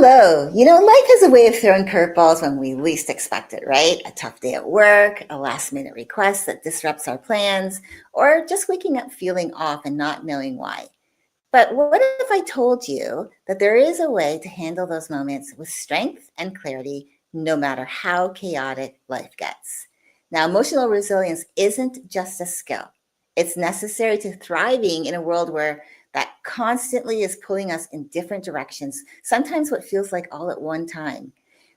Hello. Life has a way of throwing curveballs when we least expect it, right? A tough day at work, a last minute request that disrupts our plans, or just waking up feeling off and not knowing why. But what if I told you that there is a way to handle those moments with strength and clarity, no matter how chaotic life gets? Now, emotional resilience isn't just a skill, it's necessary to thriving in a world where that constantly is pulling us in different directions, sometimes what feels like all at one time.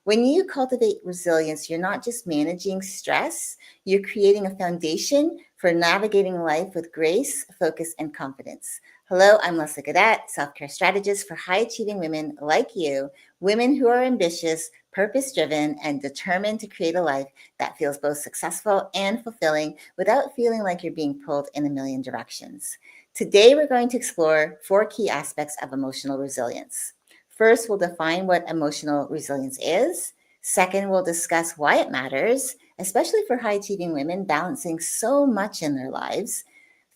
When you cultivate resilience, you're not just managing stress, you're creating a foundation for navigating life with grace, focus, and confidence. Hello, I'm Leslie Gadet, self care strategist for high achieving women like you, women who are ambitious, purpose driven, and determined to create a life that feels both successful and fulfilling without feeling like you're being pulled in a million directions. Today, we're going to explore 4 key aspects of emotional resilience. First, we'll define what emotional resilience is. Second, we'll discuss why it matters, especially for high achieving women balancing so much in their lives.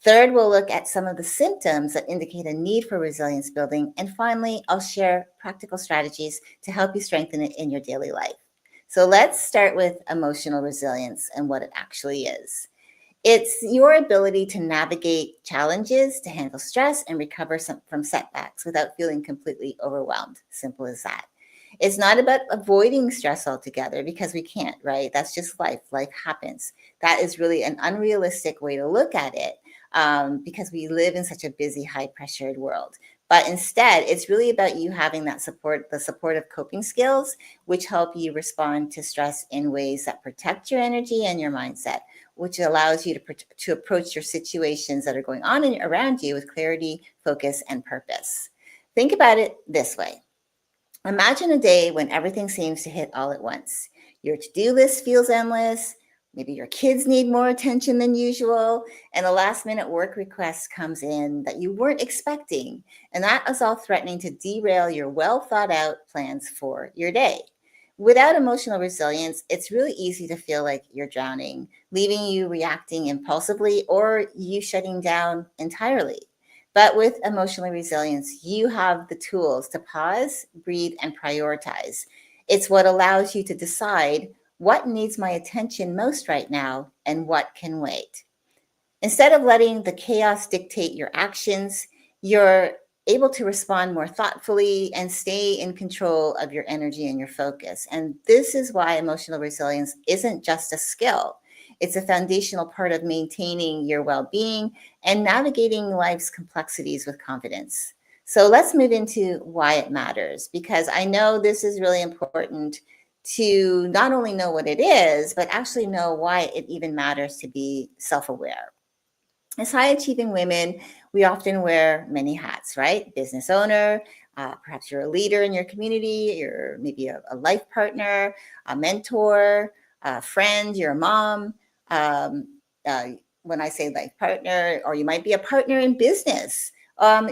Third, we'll look at some of the symptoms that indicate a need for resilience building. And finally, I'll share practical strategies to help you strengthen it in your daily life. So let's start with emotional resilience and what it actually is. It's your ability to navigate challenges, to handle stress, and recover from setbacks without feeling completely overwhelmed. Simple as that. It's not about avoiding stress altogether because we can't, right? That's just life. Life happens. That is really an unrealistic way to look at it because we live in such a busy, high pressured world. But instead, it's really about you having that support, the supportive coping skills, which help you respond to stress in ways that protect your energy and your mindset, which allows you to approach your situations that are going on around you with clarity, focus, and purpose. Think about it this way. Imagine a day when everything seems to hit all at once. Your to-do list feels endless. Maybe your kids need more attention than usual, and a last-minute work request comes in that you weren't expecting, and that is all threatening to derail your well-thought-out plans for your day. Without emotional resilience, it's really easy to feel like you're drowning, leaving you reacting impulsively or you shutting down entirely. But with emotional resilience, you have the tools to pause, breathe, and prioritize. It's what allows you to decide what needs my attention most right now and what can wait. Instead of letting the chaos dictate your actions, you're able to respond more thoughtfully and stay in control of your energy and your focus. And this is why emotional resilience isn't just a skill. It's a foundational part of maintaining your well being and navigating life's complexities with confidence. So let's move into why it matters, because I know this is really important to not only know what it is, but actually know why it even matters to be self aware. As high achieving women, we often wear many hats, right? Business owner, perhaps you're a leader in your community, you're maybe a life partner, a mentor, a friend, you're a mom. Um, uh, when I say life partner, or you might be a partner in business,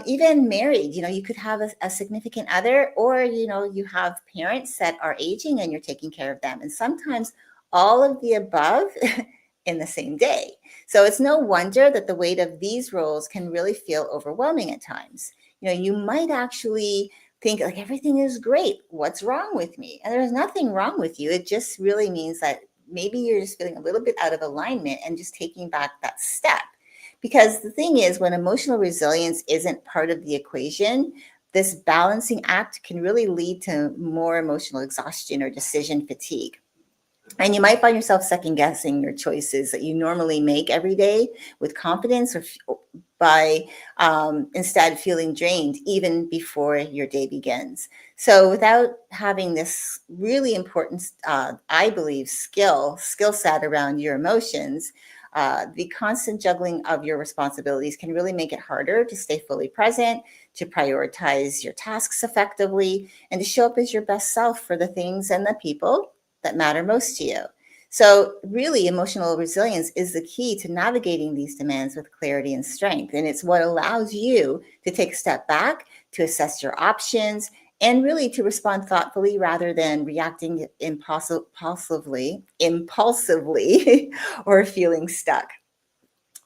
even married, you could have a significant other, or, you have parents that are aging and you're taking care of them. And sometimes all of the above in the same day. So it's no wonder that the weight of these roles can really feel overwhelming at times. You might actually think like everything is great. What's wrong with me? And there's nothing wrong with you. It just really means that maybe you're just feeling a little bit out of alignment and just taking back that step. Because the thing is, when emotional resilience isn't part of the equation, this balancing act can really lead to more emotional exhaustion or decision fatigue. And you might find yourself second guessing your choices that you normally make every day with confidence, or by instead feeling drained even before your day begins. So without having this really important, I believe, skill set around your emotions, the constant juggling of your responsibilities can really make it harder to stay fully present, to prioritize your tasks effectively, and to show up as your best self for the things and the people that matter most to you. So, really, emotional resilience is the key to navigating these demands with clarity and strength. And it's what allows you to take a step back, to assess your options, and really to respond thoughtfully rather than reacting impulsively, or feeling stuck.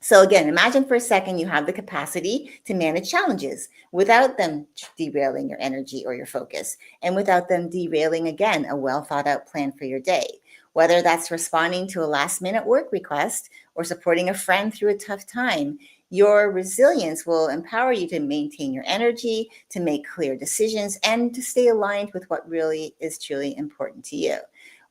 So again, imagine for a second you have the capacity to manage challenges without them derailing your energy or your focus, and without them derailing, again, a well thought out plan for your day. Whether that's responding to a last minute work request or supporting a friend through a tough time, your resilience will empower you to maintain your energy, to make clear decisions, and to stay aligned with what really is truly important to you.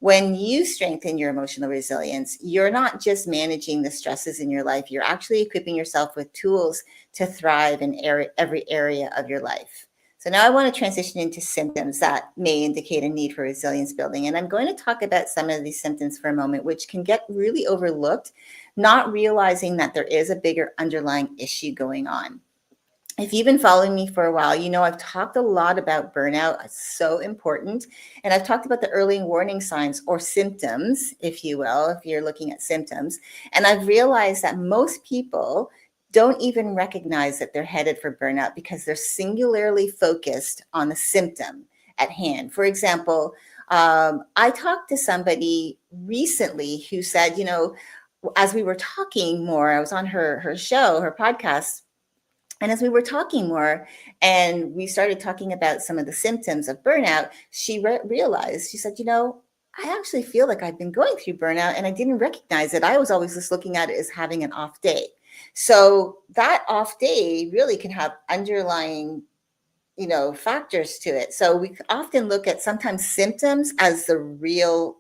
When you strengthen your emotional resilience, you're not just managing the stresses in your life, you're actually equipping yourself with tools to thrive in every area of your life. So now I want to transition into symptoms that may indicate a need for resilience building. And I'm going to talk about some of these symptoms for a moment, which can get really overlooked, not realizing that there is a bigger underlying issue going on. If you've been following me for a while, you know I've talked a lot about burnout. It's so important. And I've talked about the early warning signs or symptoms, if you will, if you're looking at symptoms. And I've realized that most people don't even recognize that they're headed for burnout because they're singularly focused on the symptom at hand. For example, I talked to somebody recently who said, as we were talking more, I was on her show, her podcast, and as we were talking more and we started talking about some of the symptoms of burnout, she realized, she said, I actually feel like I've been going through burnout and I didn't recognize it. I was always just looking at it as having an off day. So that off day really can have underlying factors to it. So we often look at sometimes symptoms as the real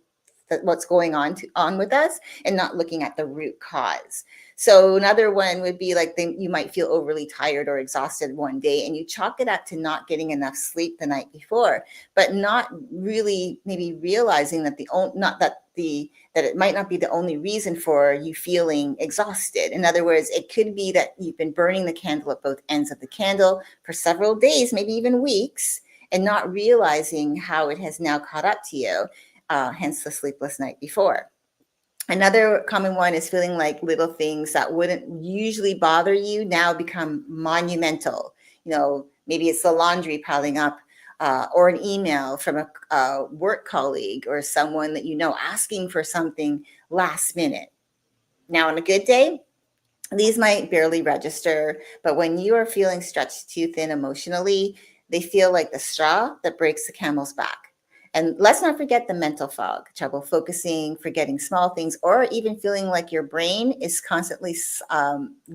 what's going on with us, and not looking at the root cause. So another one would be like you might feel overly tired or exhausted one day and you chalk it up to not getting enough sleep the night before, but not really maybe realizing that not that the that it might not be the only reason for you feeling exhausted. In other words, it could be that you've been burning the candle at both ends of the candle for several days, maybe even weeks, and not realizing how it has now caught up to you, hence the sleepless night before. Another common one is feeling like little things that wouldn't usually bother you now become monumental. Maybe it's the laundry piling up, or an email from a work colleague or someone that asking for something last minute. Now, on a good day, these might barely register, but when you are feeling stretched too thin emotionally, they feel like the straw that breaks the camel's back. And let's not forget the mental fog, trouble focusing, forgetting small things, or even feeling like your brain is constantly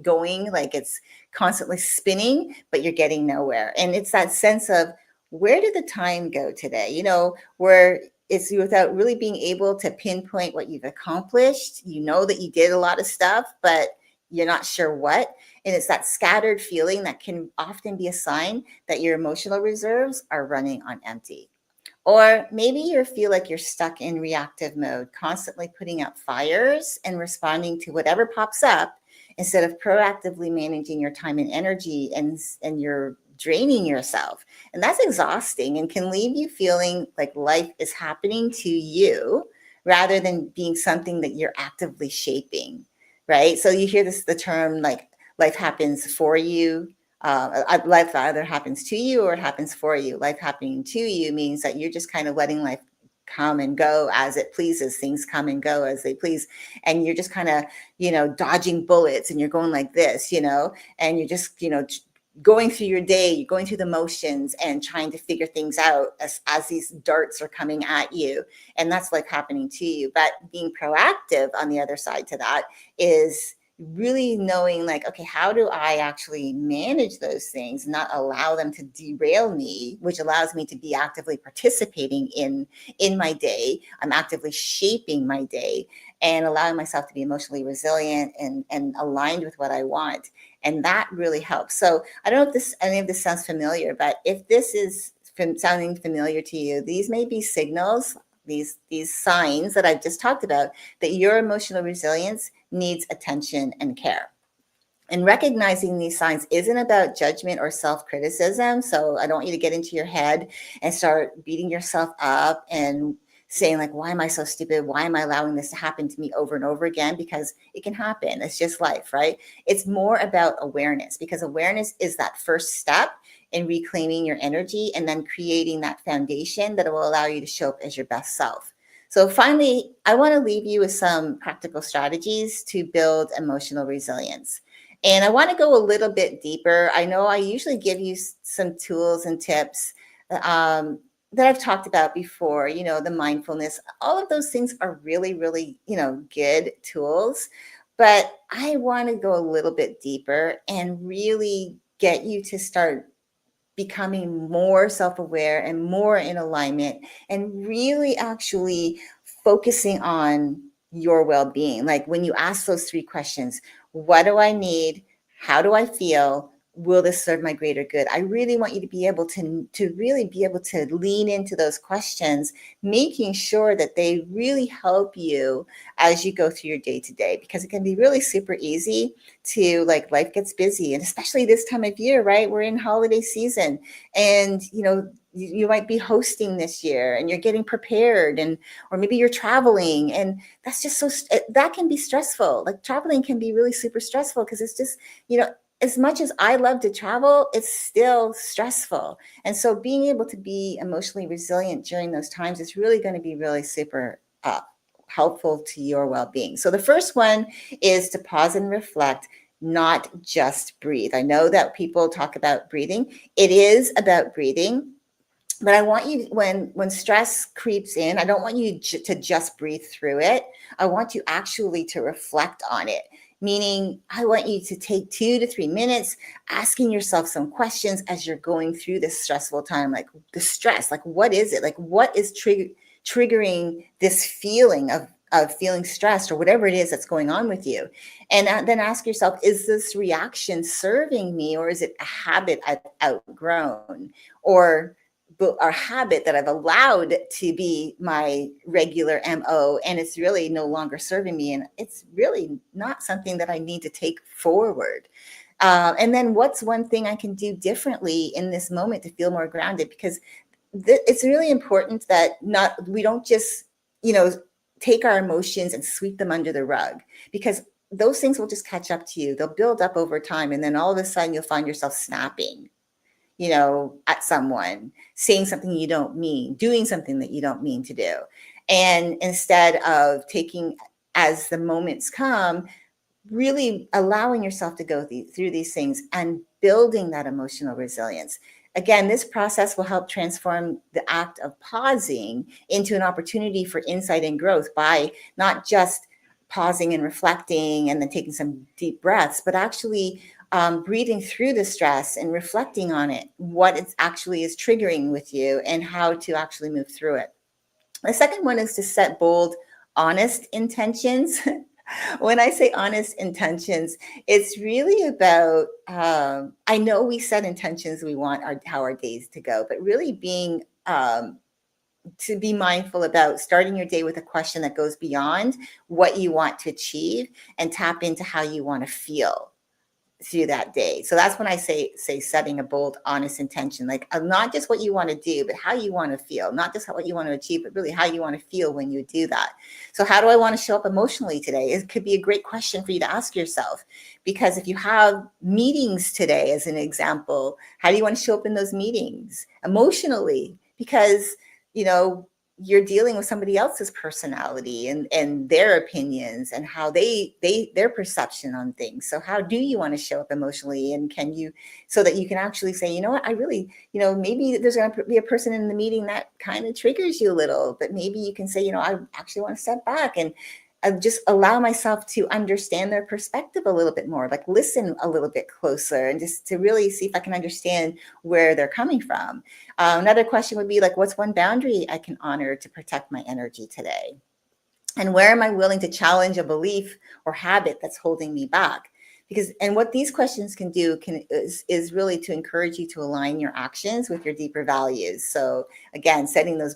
going, like it's constantly spinning, but you're getting nowhere. And it's that sense of, where did the time go today? Where it's without really being able to pinpoint what you've accomplished. You know that you did a lot of stuff, but you're not sure what. And it's that scattered feeling that can often be a sign that your emotional reserves are running on empty. Or maybe you feel like you're stuck in reactive mode, constantly putting out fires and responding to whatever pops up instead of proactively managing your time and energy, and you're draining yourself. And that's exhausting and can leave you feeling like life is happening to you rather than being something that you're actively shaping, right? So you hear the term like life happens for you. Life either happens to you or it happens for you. Life happening to you means that you're just kind of letting life come and go as it pleases. Things come and go as they please. And you're just kind of, dodging bullets, and you're going like this, and you're just, going through your day, you're going through the motions and trying to figure things out as these darts are coming at you. And that's life happening to you. But being proactive on the other side to that is really knowing, like, okay, how do I actually manage those things, not allow them to derail me, which allows me to be actively participating in my day. I'm actively shaping my day and allowing myself to be emotionally resilient and aligned with what I want. And that really helps. So I don't know if any of this sounds familiar, but if this is sounding familiar to you, these may be signals, these signs that I've just talked about, that your emotional resilience needs attention and care. And recognizing these signs isn't about judgment or self-criticism. So I don't want you to get into your head and start beating yourself up and saying, like, why am I so stupid? Why am I allowing this to happen to me over and over again? Because it can happen. It's just life, right? It's more about awareness, because awareness is that first step in reclaiming your energy and then creating that foundation that will allow you to show up as your best self. So finally, I want to leave you with some practical strategies to build emotional resilience. And I want to go a little bit deeper. I know I usually give you some tools and tips um, that I've talked about before, the mindfulness, all of those things are really, really, good tools. But I want to go a little bit deeper and really get you to start becoming more self-aware and more in alignment and really actually focusing on your well-being. Like when you ask those three questions, what do I need? How do I feel? Will this serve my greater good? I really want you to be able to really be able to lean into those questions, making sure that they really help you as you go through your day to day, because it can be really super easy to, like, life gets busy, and especially this time of year, right? We're in holiday season, and you might be hosting this year and you're getting prepared, and or maybe you're traveling, and that's just that can be stressful. Like traveling can be really super stressful because it's just, as much as I love to travel, it's still stressful. And so being able to be emotionally resilient during those times is really going to be really super helpful to your well-being. So the first one is to pause and reflect, not just breathe. I know that people talk about breathing. It is about breathing, but I want you, when stress creeps in, I don't want you to just breathe through it. I want you actually to reflect on it. Meaning, I want you to take 2 to 3 minutes asking yourself some questions as you're going through this stressful time. Like the stress, like what is it? Like what is triggering this feeling of feeling stressed, or whatever it is that's going on with you? And then ask yourself, is this reaction serving me, or is it a habit I've outgrown, or a habit that I've allowed to be my regular MO, and it's really no longer serving me, and it's really not something that I need to take forward. And then what's one thing I can do differently in this moment to feel more grounded? Because it's really important that we don't just, take our emotions and sweep them under the rug, because those things will just catch up to you. They'll build up over time, and then all of a sudden you'll find yourself snapping, at someone, saying something you don't mean, doing something that you don't mean to do. And instead of taking, as the moments come, really allowing yourself to go through these things and building that emotional resilience. Again, this process will help transform the act of pausing into an opportunity for insight and growth by not just pausing and reflecting and then taking some deep breaths, but actually breathing through the stress and reflecting on it, what it actually is triggering with you, and how to actually move through it. The second one is to set bold, honest intentions. When I say honest intentions, it's really about, I know we set intentions, we want how our days to go, but really being, to be mindful about starting your day with a question that goes beyond what you want to achieve and tap into how you want to feel through that day. So that's when I say setting a bold, honest intention, like not just what you want to do, but how you want to feel, not just what you want to achieve, but really how you want to feel when you do that. So how do I want to show up emotionally today? It could be a great question for you to ask yourself, because if you have meetings today, as an example, how do you want to show up in those meetings emotionally? Because, you know, you're dealing with somebody else's personality and their opinions and how their perception on things. So how do you want to show up emotionally? And can you, so that you can actually say, you know what, I really, maybe there's going to be a person in the meeting that kind of triggers you a little, but maybe you can say, I actually want to step back and just allow myself to understand their perspective a little bit more, like listen a little bit closer, and just to really see if I can understand where they're coming from. Another question would be like, what's one boundary I can honor to protect my energy today? And where am I willing to challenge a belief or habit that's holding me back? Because, and what these questions can do is really to encourage you to align your actions with your deeper values. So again, setting those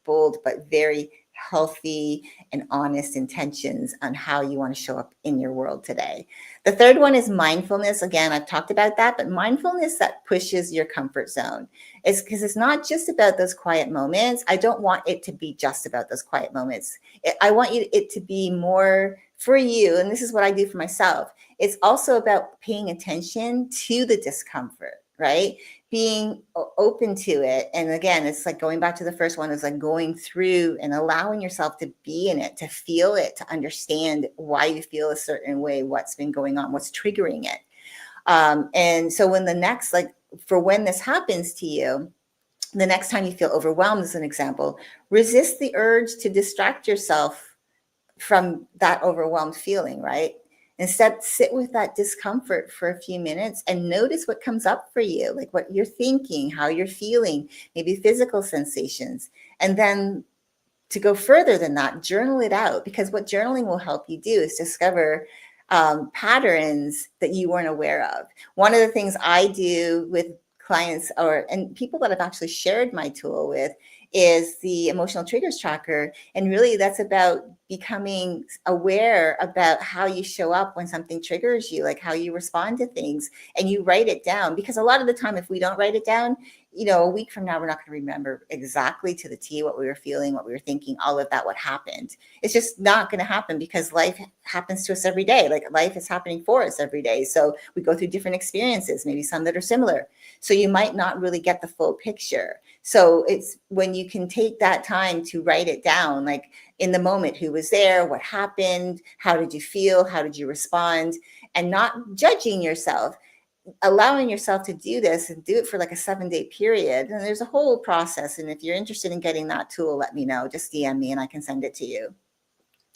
bold but very healthy and honest intentions on how you want to show up in your world today. The third one is mindfulness. Again, I've talked about that, but mindfulness that pushes your comfort zone. It's because it's not just about those quiet moments. I don't want it to be just about those quiet moments. I want it to be more for you, and this is what I do for myself. It's also about paying attention to the discomfort. right? Being open to it. And again, it's like going back to the first one, is like going through and allowing yourself to be in it, to feel it, to understand why you feel a certain way, what's been going on, what's triggering it. And so when the next, like for when this happens to you, the next time you feel overwhelmed, as an example, resist the urge to distract yourself from that overwhelmed feeling, right? Instead, sit with that discomfort for a few minutes and notice what comes up for you, like what you're thinking, how you're feeling, maybe physical sensations. And then to go further than that, journal it out, because what journaling will help you do is discover patterns that you weren't aware of. One of the things I do with clients and people that I've actually shared my tool with is the emotional triggers tracker. And really that's about becoming aware about how you show up when something triggers you, like how you respond to things, and you write it down. Because a lot of the time, if we don't write it down, a week from now, we're not going to remember exactly to the T what we were feeling, what we were thinking, all of that, what happened. It's just not going to happen, because life happens to us every day. Like life is happening for us every day. So we go through different experiences, maybe some that are similar. So you might not really get the full picture. So it's when you can take that time to write it down, like in the moment, who was there, what happened, how did you feel, how did you respond, and not judging yourself, allowing yourself to do this and do it for like a 7-day period. And there's a whole process. And if you're interested in getting that tool, let me know. Just DM me and I can send it to you.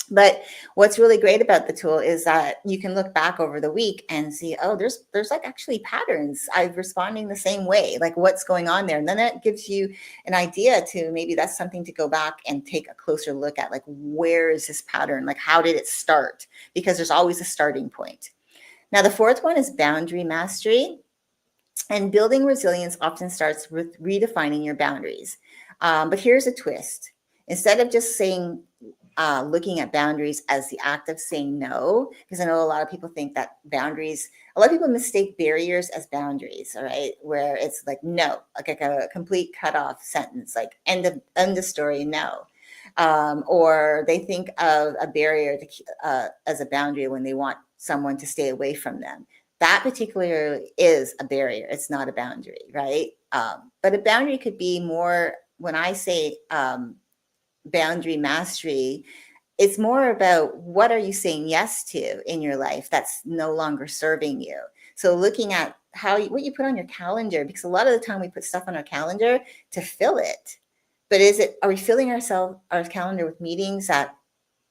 But what's really great about the tool is that you can look back over the week and see, oh, there's like actually patterns. I'm responding the same way, like what's going on there. And then that gives you an idea to maybe that's something to go back and take a closer look at, like, where is this pattern? Like, how did it start? Because there's always a starting point. Now, the fourth one is boundary mastery. And building resilience often starts with redefining your boundaries. But here's a twist. Instead of just looking at boundaries as the act of saying no, because I know a lot of people think that a lot of people mistake barriers as boundaries, all right, where it's like no, like a complete cutoff sentence, like end of story, no. Or they think of a barrier as a boundary when they want someone to stay away from them. That particularly is a barrier. It's not a boundary, right? But a boundary could be more, when I say boundary mastery, it's more about what are you saying yes to in your life that's no longer serving you. So looking at what you put on your calendar, because a lot of the time we put stuff on our calendar to fill it. But are we filling our calendar with meetings that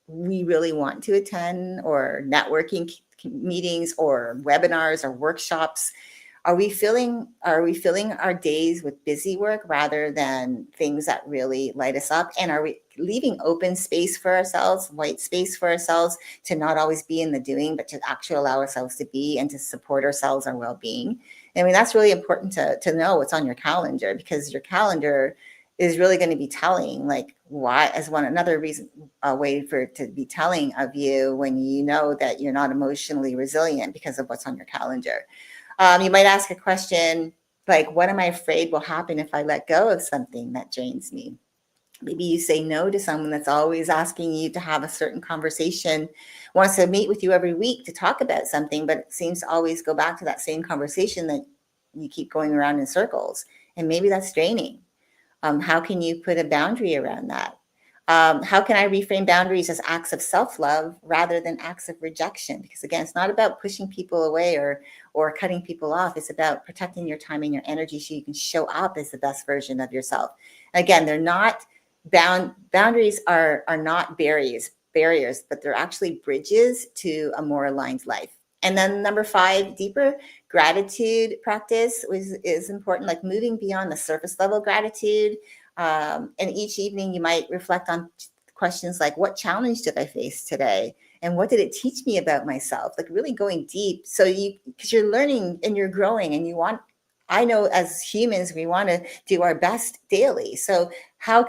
we really want to attend, or networking meetings or webinars or workshops? Are we filling our days with busy work rather than things that really light us up? And are we leaving open space for ourselves, white space for ourselves, to not always be in the doing, but to actually allow ourselves to be and to support ourselves, our well-being? I mean, that's really important to know what's on your calendar, because your calendar is really going to be telling, like, why, as another reason, a way for it to be telling of you when you know that you're not emotionally resilient because of what's on your calendar. You might ask a question like, what am I afraid will happen if I let go of something that drains me? Maybe you say no to someone that's always asking you to have a certain conversation, wants to meet with you every week to talk about something, but it seems to always go back to that same conversation that you keep going around in circles. And maybe that's draining. How can you put a boundary around that? How can I reframe boundaries as acts of self-love rather than acts of rejection? Because again, it's not about pushing people away or cutting people off. It's about protecting your time and your energy so you can show up as the best version of yourself. Again, they're not boundaries are not barriers, but they're actually bridges to a more aligned life. And then number 5, deeper gratitude practice is important, like moving beyond the surface level gratitude. And each evening you might reflect on questions like, what challenge did I face today? And what did it teach me about myself? Like really going deep. Because you're learning and you're growing, and I know as humans, we want to do our best daily. So how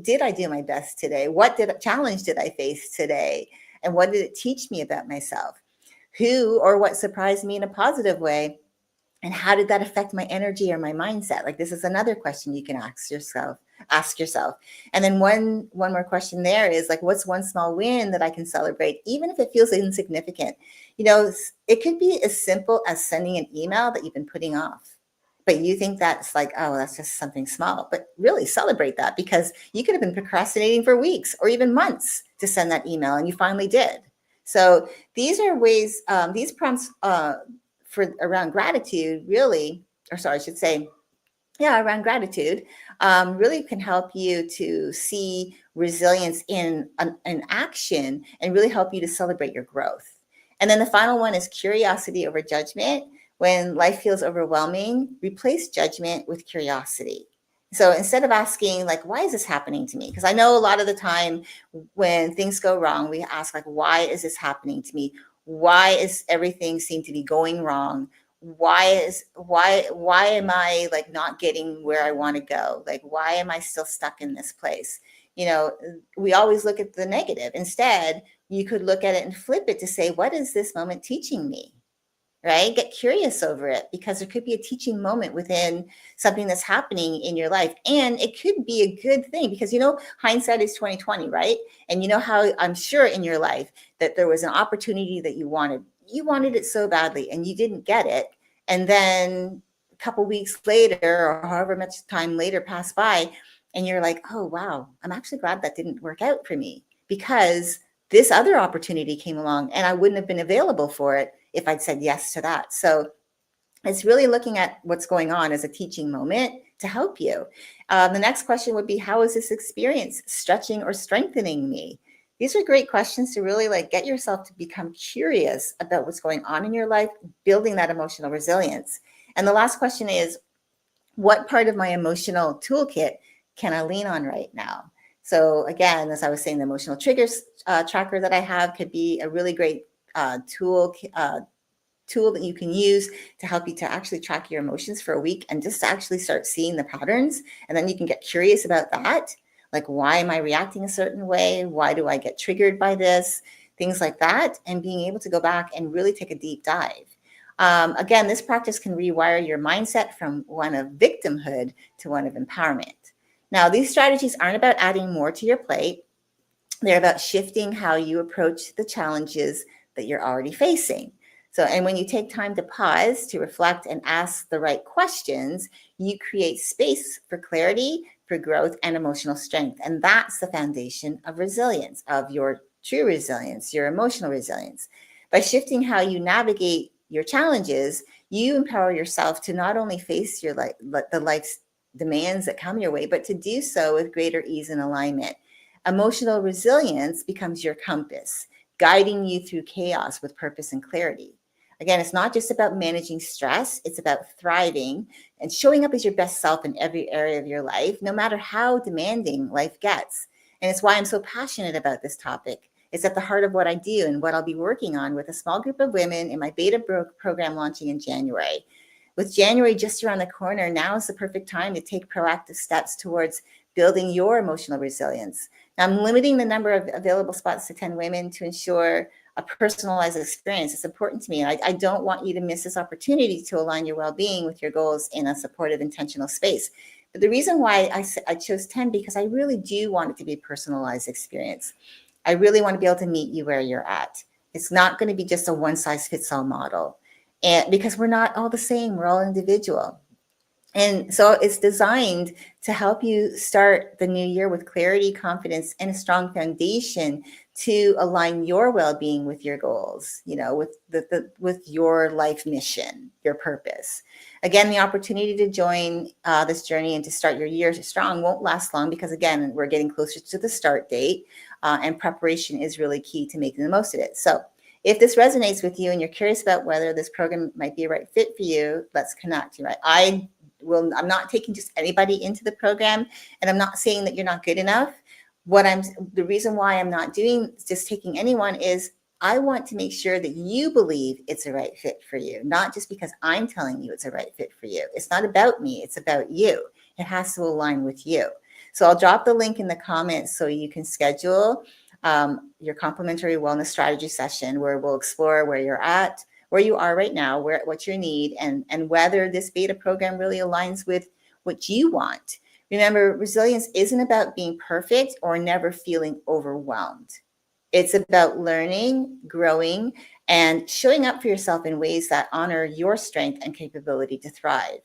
did I do my best today? What challenge did I face today? And what did it teach me about myself? Who or what surprised me in a positive way? And how did that affect my energy or my mindset? Like, this is another question you can ask yourself. And then one more question there is like, what's one small win that I can celebrate, even if it feels insignificant? It could be as simple as sending an email that you've been putting off. but you think that's like, oh, that's just something small. But really celebrate that, because you could have been procrastinating for weeks or even months to send that email, and you finally did. So these are ways, these prompts for around gratitude really, or sorry, I should say, yeah, around gratitude, really can help you to see resilience in action, and really help you to celebrate your growth. And then the final one is curiosity over judgment. When life feels overwhelming, replace judgment with curiosity. So instead of asking, like, why is this happening to me? Because I know a lot of the time when things go wrong, we ask, like, why is this happening to me? Why is everything seem to be going wrong? Why am I like not getting where I want to go? Like, why am I still stuck in this place? You know, we always look at the negative. Instead, you could look at it and flip it to say, what is this moment teaching me? Right? Get curious over it, because there could be a teaching moment within something that's happening in your life. And it could be a good thing, because hindsight is 2020, right? And you know how I'm sure in your life that there was an opportunity that you wanted. You wanted it so badly and you didn't get it. And then a couple weeks later, or however much time later passed by, and you're like, oh wow, I'm actually glad that didn't work out for me, because this other opportunity came along and I wouldn't have been available for it if I'd said yes to that. So it's really looking at what's going on as a teaching moment to help you. The next question would be, how is this experience stretching or strengthening me? These are great questions to really like get yourself to become curious about what's going on in your life, building that emotional resilience. And the last question is, what part of my emotional toolkit can I lean on right now? So again, as I was saying, the emotional triggers tracker that I have could be a really great tool that you can use to help you to actually track your emotions for a week, and just to actually start seeing the patterns. And then you can get curious about that. Like, why am I reacting a certain way? Why do I get triggered by this? Things like that. And being able to go back and really take a deep dive. Again, this practice can rewire your mindset from one of victimhood to one of empowerment. Now, these strategies aren't about adding more to your plate. They're about shifting how you approach the challenges that you're already facing. So, and when you take time to pause, to reflect and ask the right questions, you create space for clarity, for growth, and emotional strength. And that's the foundation of resilience, of your true resilience, your emotional resilience. By shifting how you navigate your challenges, you empower yourself to not only face the life's demands that come your way, but to do so with greater ease and alignment. Emotional resilience becomes your compass, guiding you through chaos with purpose and clarity. Again, it's not just about managing stress, it's about thriving and showing up as your best self in every area of your life, no matter how demanding life gets. And it's why I'm so passionate about this topic. It's at the heart of what I do and what I'll be working on with a small group of women in my beta program launching in January. With January just around the corner, now is the perfect time to take proactive steps towards building your emotional resilience. Now, I'm limiting the number of available spots to 10 women to ensure a personalized experience. It's important to me. I don't want you to miss this opportunity to align your well-being with your goals in a supportive, intentional space. But the reason why I chose 10, because I really do want it to be a personalized experience. I really want to be able to meet you where you're at. It's not going to be just a one-size-fits-all model. And because we're not all the same, we're all individual. And so it's designed to help you start the new year with clarity, confidence, and a strong foundation to align your well-being with your goals, with your life mission, your purpose. Again, the opportunity to join this journey and to start your year strong won't last long, because again, we're getting closer to the start date, and preparation is really key to making the most of it. So if this resonates with you and you're curious about whether this program might be a right fit for you, let's connect. Right? I'm not taking just anybody into the program, and I'm not saying that you're not good enough. The reason why I'm not doing just taking anyone is I want to make sure that you believe it's a right fit for you, not just because I'm telling you it's a right fit for you. It's not about me, it's about you. It has to align with you. So I'll drop the link in the comments so you can schedule your complimentary wellness strategy session, where we'll explore where you're at, where you are right now, what you need, and whether this beta program really aligns with what you want. Remember, resilience isn't about being perfect or never feeling overwhelmed. It's about learning, growing, and showing up for yourself in ways that honor your strength and capability to thrive.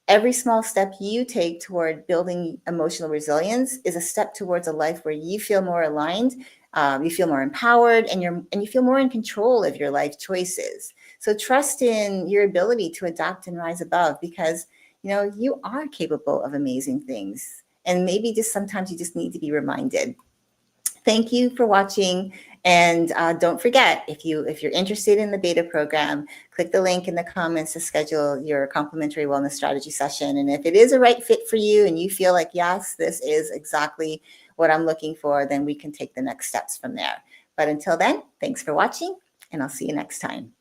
Every small step you take toward building emotional resilience is a step towards a life where you feel more aligned, you feel more empowered, and you feel more in control of your life choices. So trust in your ability to adapt and rise above, because you are capable of amazing things. And maybe just sometimes you just need to be reminded. Thank you for watching. And don't forget, if you're interested in the beta program, click the link in the comments to schedule your complimentary wellness strategy session. And if it is a right fit for you and you feel like, yes, this is exactly what I'm looking for, then we can take the next steps from there. But until then, thanks for watching, and I'll see you next time.